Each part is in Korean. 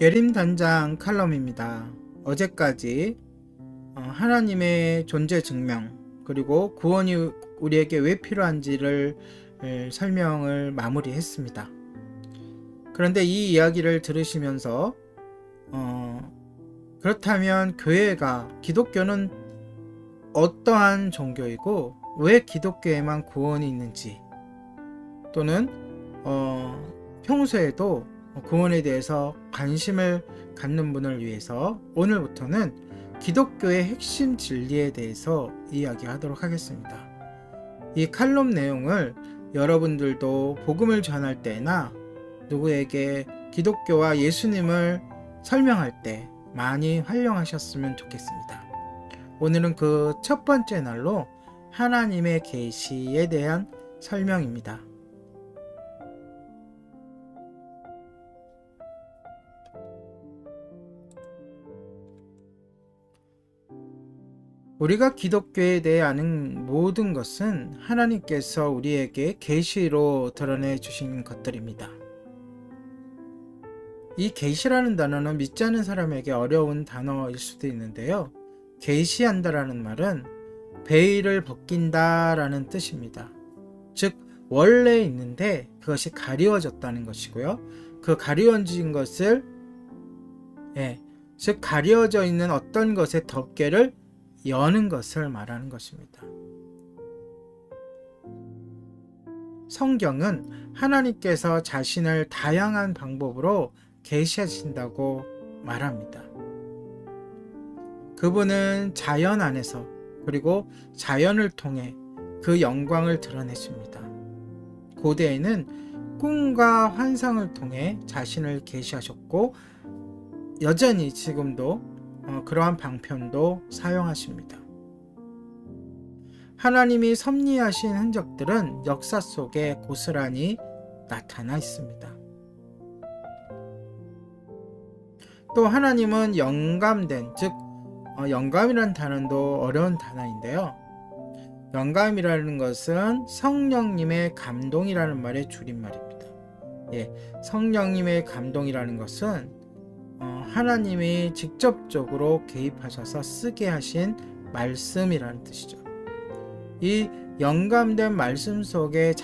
예림 단장 칼럼입니다. 어제까지 하나님의 존재 증명 그리고 구원이 우리에게 왜 필요한지를 설명을 마무리했습니다. 그런데 이 이야기를 들으시면서 그렇다면 기독교는 어떠한 종교이고 왜 기독교에만 구원이 있는지, 또는 평소에도 구원에 대해서 관심을 갖는 분을 위해서 오늘부터는 기독교의 핵심 진리에 대해서 이야기하도록 하겠습니다. 이 칼럼 내용을 여러분들도 복음을 전할 때나 누구에게 기독교와 예수님을 설명할 때 많이 활용하셨으면 좋겠습니다. 오늘은 그 첫 번째 날로 하나님의 계시에 대한 설명입니다. 우리가 기독교에 대해 아는 모든 것은 하나님께서 우리에게 계시로 드러내 주신 것들입니다. 이 계시라는 단어는 믿지 않는 사람에게 어려운 단어일 수도 있는데요. 계시한다라는 말은 베일을 벗긴다라는 뜻입니다. 즉 원래 있는데 그것이 가리워졌다는 것이고요. 그 가리워진 것을 즉 가려져 있는 어떤 것의 덮개를 여는 것을 말하는 것입니다. 성경은 하나님께서 자신을 다양한 방법으로 계시하신다고 말합니다. 그분은 자연 안에서 그리고 자연을 통해 그 영광을 드러내십니다. 고대에는 꿈과 환상을 통해 자신을 계시하셨고 여전히 지금도 그러한 방편도 사용하십니다. 하나님이 섭리하신 흔적들은 역사 속에 고스란히 나타나 있습니다. 또 하나님은 영감된, 즉 영감이라는 단어도 어려운 단어인데요. 영감이라는 것은 성령님의 감동이라는 말의 줄임말입니다. 성령님의 감동이라는 것은 하나님이 직접적으로 개입하셔서 쓰게 하신 말씀이라는 뜻이죠. 이 영감된 말씀 속에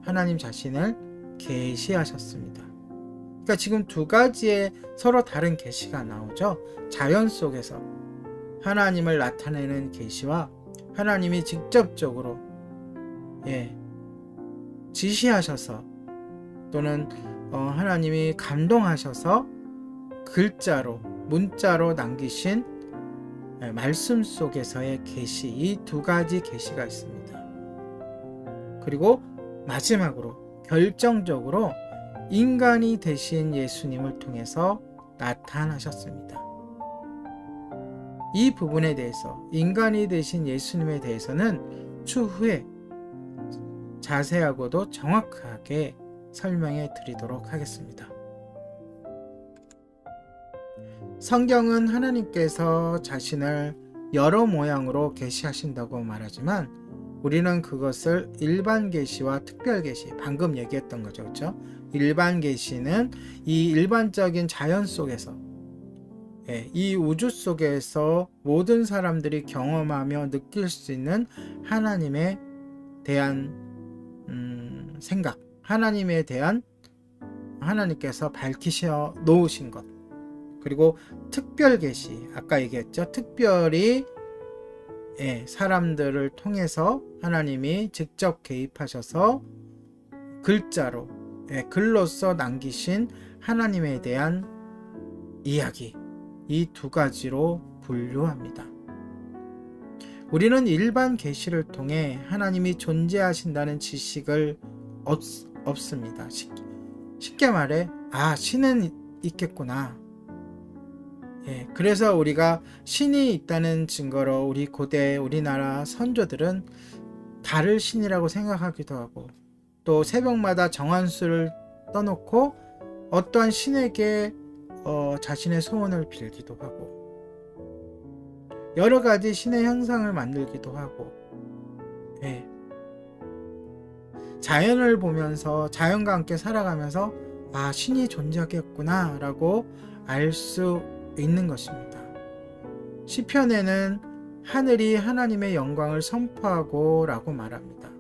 하나님 자신을 계시하셨습니다. 그러니까 지금 두 가지의 서로 다른 계시가 나오죠. 자연 속에서 하나님을 나타내는 계시와 하나님이 직접적으로 지시하셔서 또는 하나님이 감동하셔서 글자로 문자로 남기신 말씀 속에서의 계시, 이 두 가지 계시가 있습니다. 그리고 마지막으로 결정적으로 인간이 되신 예수님을 통해서 나타나셨습니다. 이 부분에 대해서, 인간이 되신 예수님에 대해서는 추후에 자세하고도 정확하게 설명해 드리도록 하겠습니다. 성경은 하나님께서 자신을 여러 모양으로 계시하신다고 말하지만 우리는 그것을 일반 계시와 특별 계시, 방금 얘기했던 거죠, 그렇죠? 일반 계시는 이 일반적인 자연 속에서, 이 우주 속에서 모든 사람들이 경험하며 느낄 수 있는 하나님에 대한 생각, 하나님에 대한 하나님께서 밝히셔 놓으신 것, 그리고 특별 계시, 아까 얘기했죠. 특별히 사람들을 통해서 하나님이 직접 개입하셔서 글자로, 글로써 남기신 하나님에 대한 이야기, 이 두 가지로 분류합니다. 우리는 일반 계시를 통해 하나님이 존재하신다는 지식을 없습니다. 쉽게 말해, 신은 있겠구나. 그래서 우리가 신이 있다는 증거로 우리나라 선조들은 달을 신이라고 생각하기도 하고, 또 새벽마다 정한수를 떠놓고 어떠한 신에게 자신의 소원을 빌기도 하고, 여러 가지 신의 형상을 만들기도 하고, 자연을 보면서, 자연과 함께 살아가면서 아, 신이 존재하겠구나 라고 알 수 있는 것입니다. 시편에는 하늘이 하나님의 영광을 선포하고 라고 말합니다.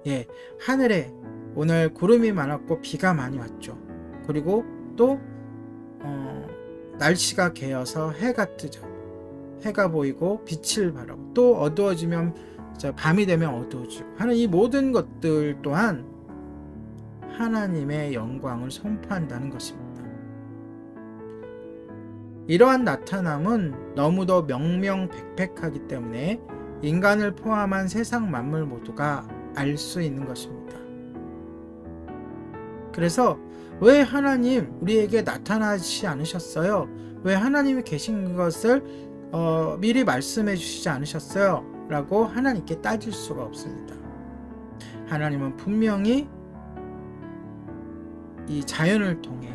예, 하늘에 오늘 구름이 많았고 비가 많이 왔죠. 그리고 또 날씨가 개어서 해가 뜨죠. 해가 보이고 빛을 발하고 또 어두워지면 밤이 되면 어두워지고 하는 이 모든 것들 또한 하나님의 영광을 선포한다는 것입니다. 이러한 나타남은 너무도 명명백백하기 때문에 인간을 포함한 세상 만물 모두가 알 수 있는 것입니다. 그래서 왜 하나님 우리에게 나타나지 않으셨어요? 왜 하나님이 계신 것을 미리 말씀해 주시지 않으셨어요? 라고 하나님께 따질 수가 없습니다. 하나님은 분명히 이 자연을 통해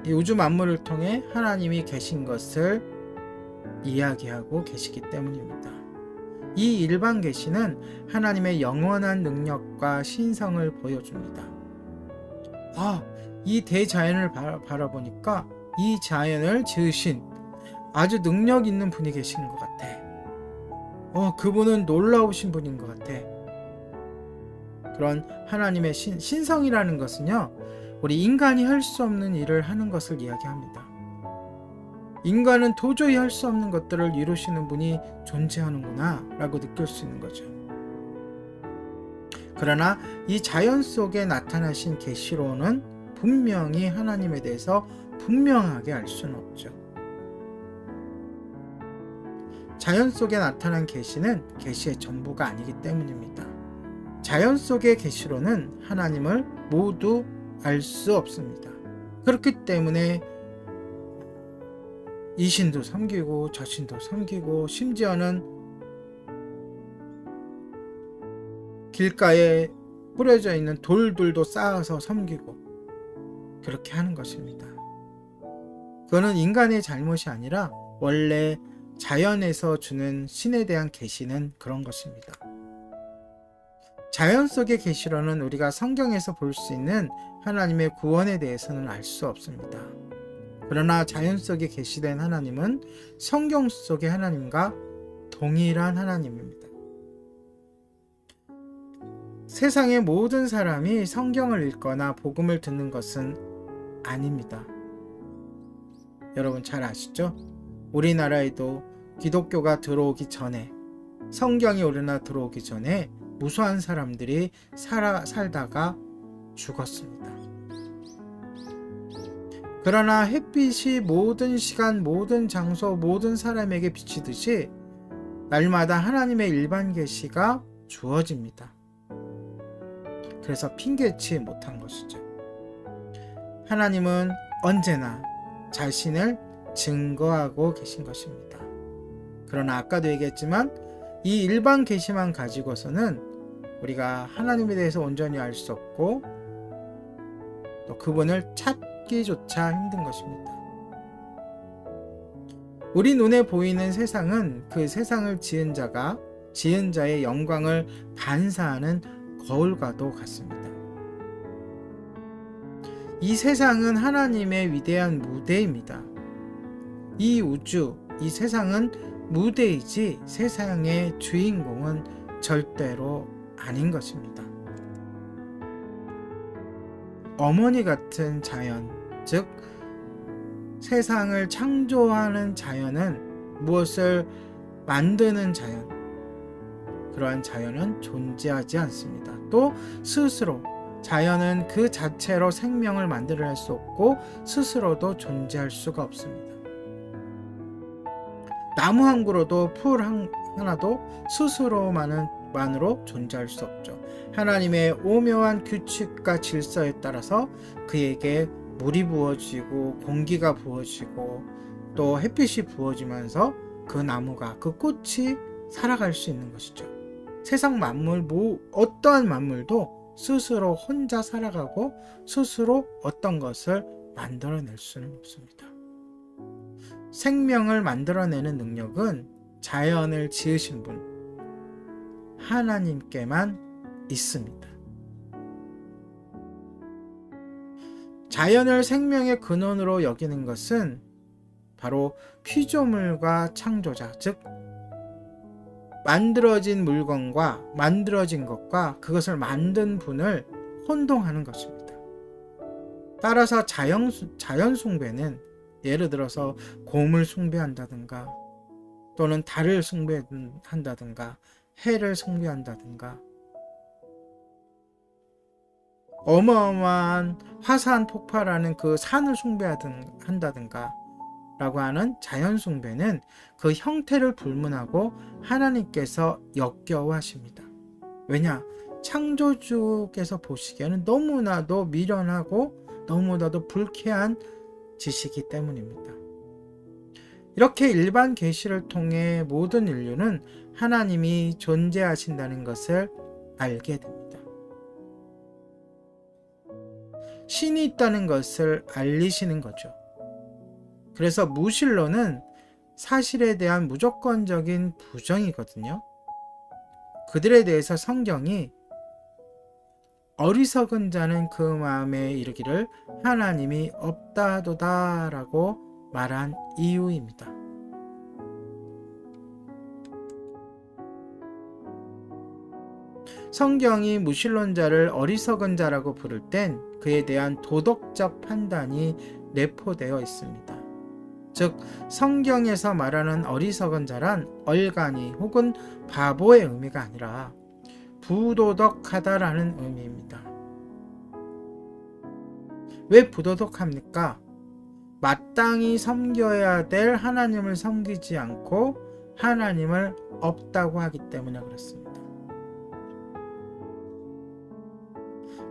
이 우주 만물을 통해 하나님이 계신 것을 이야기하고 계시기 때문입니다. 이 일반 계시는 하나님의 영원한 능력과 신성을 보여줍니다. 이 대자연을 바라보니까 이 자연을 지으신 아주 능력 있는 분이 계신 것 같아. 그분은 놀라우신 분인 것 같아. 그런 하나님의 신성이라는 것은요, 우리 인간이 할 수 없는 일을 하는 것을 이야기합니다. 인간은 도저히 할 수 없는 것들을 이루시는 분이 존재하는구나 라고 느낄 수 있는 거죠. 그러나 이 자연 속에 나타나신 계시로는 분명히 하나님에 대해서 분명하게 알 수는 없죠. 자연 속에 나타난 계시는 계시의 전부가 아니기 때문입니다. 자연 속의 계시로는 하나님을 모두 알 수 없습니다. 그렇기 때문에 이 신도 섬기고 저 신도 섬기고 심지어는 길가에 뿌려져 있는 돌들도 쌓아서 섬기고 그렇게 하는 것입니다. 그거는 인간의 잘못이 아니라 원래 자연에서 주는 신에 대한 계시는 그런 것입니다. 자연 속의 계시로는 우리가 성경에서 볼 수 있는 하나님의 구원에 대해서는 알 수 없습니다. 그러나 자연 속에 계시된 하나님은 성경 속의 하나님과 동일한 하나님입니다. 세상의 모든 사람이 성경을 읽거나 복음을 듣는 것은 아닙니다. 여러분 잘 아시죠? 우리나라에도 기독교가 들어오기 전에, 성경이 우리나라 들어오기 전에 무수한 사람들이 살다가 죽었습니다. 그러나 햇빛이 모든 시간, 모든 장소, 모든 사람에게 비치듯이 날마다 하나님의 일반 계시가 주어집니다. 그래서 핑계치 못한 것이죠. 하나님은 언제나 자신을 증거하고 계신 것입니다. 그러나 아까도 얘기했지만 이 일반 계시만 가지고서는 우리가 하나님에 대해서 온전히 알 수 없고 또 그분을 찾기조차 힘든 것입니다. 우리 눈에 보이는 세상은 그 세상을 지은 자의 영광을 반사하는 거울과도 같습니다. 이 세상은 하나님의 위대한 무대입니다. 이 우주, 이 세상은 무대이지 세상의 주인공은 절대로 아닌 것입니다. 어머니 같은 자연, 즉 세상을 창조하는 자연은 무엇을 만드는 자연, 그러한 자연은 존재하지 않습니다. 또 스스로 자연은 그 자체로 생명을 만들어낼 수 없고 스스로도 존재할 수가 없습니다. 나무 한 그루도 풀 하나도 스스로만으로 존재할 수 없죠. 하나님의 오묘한 규칙과 질서에 따라서 그에게 물이 부어지고 공기가 부어지고 또 햇빛이 부어지면서 그 나무가, 그 꽃이 살아갈 수 있는 것이죠. 세상 만물, 어떠한 만물도 스스로 혼자 살아가고 스스로 어떤 것을 만들어낼 수는 없습니다. 생명을 만들어내는 능력은 자연을 지으신 분, 하나님께만 있습니다. 자연을 생명의 근원으로 여기는 것은 바로 피조물과 창조자, 즉 만들어진 물건과 만들어진 것과 그것을 만든 분을 혼동하는 것입니다. 따라서 자연 숭배는 예를 들어서 곰을 숭배한다든가 또는 달을 숭배한다든가 해를 숭배한다든가 어마어마한 화산 폭발하는 그 산을 숭배한다든가 라고 하는 자연 숭배는 그 형태를 불문하고 하나님께서 역겨워하십니다. 왜냐? 창조주께서 보시기에는 너무나도 미련하고 너무나도 불쾌한 짓이기 때문입니다. 이렇게 일반 계시를 통해 모든 인류는 하나님이 존재하신다는 것을 알게 됩니다. 신이 있다는 것을 알리시는 거죠. 그래서 무신론은 사실에 대한 무조건적인 부정이거든요. 그들에 대해서 성경이 어리석은 자는 그 마음에 이르기를 하나님이 없다도다 라고 말한 이유입니다. 성경이 무신론자를 어리석은 자라고 부를 땐 그에 대한 도덕적 판단이 내포되어 있습니다. 즉 성경에서 말하는 어리석은 자란 얼간이 혹은 바보의 의미가 아니라 부도덕하다라는 의미입니다. 왜 부도덕합니까? 마땅히 섬겨야 될 하나님을 섬기지 않고 하나님을 없다고 하기 때문에 그렇습니다.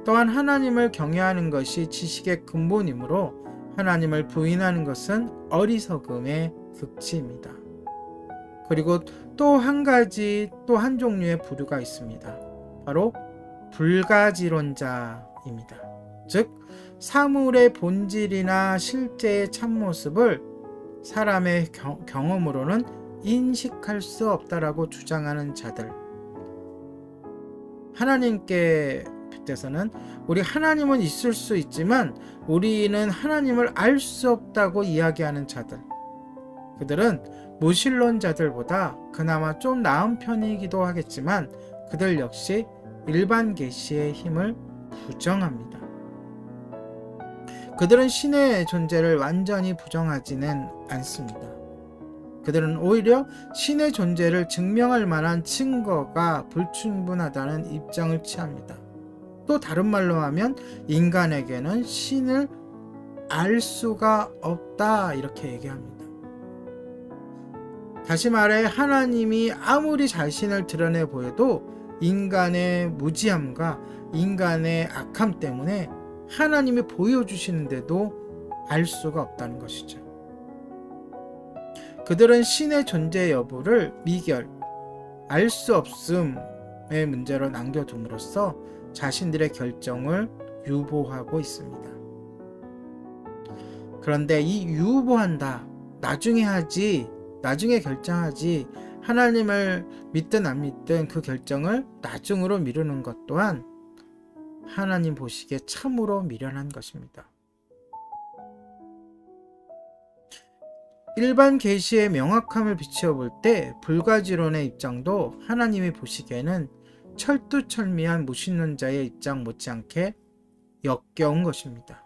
또한 하나님을 경외하는 것이 지식의 근본이므로 하나님을 부인하는 것은 어리석음의 극치입니다. 그리고 또 한 가지, 또 한 종류의 부류가 있습니다. 바로 불가지론자입니다. 즉 사물의 본질이나 실제의 참모습을 사람의 경험으로는 인식할 수 없다라고 주장하는 자들. 하나님께 빗대서는 우리 하나님은 있을 수 있지만 우리는 하나님을 알 수 없다고 이야기하는 자들. 그들은 무신론자들보다 그나마 좀 나은 편이기도 하겠지만 그들 역시 일반 계시의 힘을 부정합니다. 그들은 신의 존재를 완전히 부정하지는 않습니다. 그들은 오히려 신의 존재를 증명할 만한 증거가 불충분하다는 입장을 취합니다. 또 다른 말로 하면 인간에게는 신을 알 수가 없다 이렇게 얘기합니다. 다시 말해 하나님이 아무리 자신을 드러내 보여도 인간의 무지함과 인간의 악함 때문에 하나님이 보여주시는데도 알 수가 없다는 것이죠. 그들은 신의 존재 여부를 미결, 알 수 없음의 문제로 남겨둠으로써 자신들의 결정을 유보하고 있습니다. 그런데 이 유보한다, 나중에 하지, 나중에 결정하지, 하나님을 믿든 안 믿든 그 결정을 나중으로 미루는 것 또한 하나님 보시기에 참으로 미련한 것입니다. 일반 계시의 명확함을 비추어 볼 때 불가지론의 입장도 하나님이 보시기에는 철두철미한 무신론자의 입장 못지않게 역겨운 것입니다.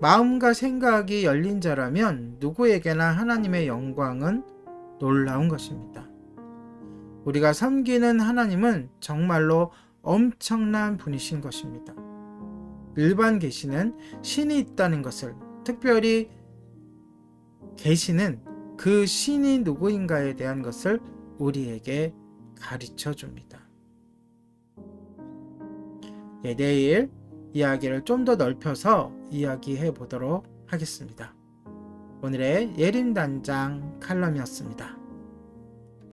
마음과 생각이 열린 자라면 누구에게나 하나님의 영광은 놀라운 것입니다. 우리가 섬기는 하나님은 정말로 엄청난 분이신 것입니다. 일반 계시는 신이 있다는 것을, 특별히 계시는 그 신이 누구인가에 대한 것을 우리에게 가르쳐 줍니다. 내일 이야기를 좀 더 넓혀서 이야기해 보도록 하겠습니다. 오늘의 예림단장 칼럼이었습니다.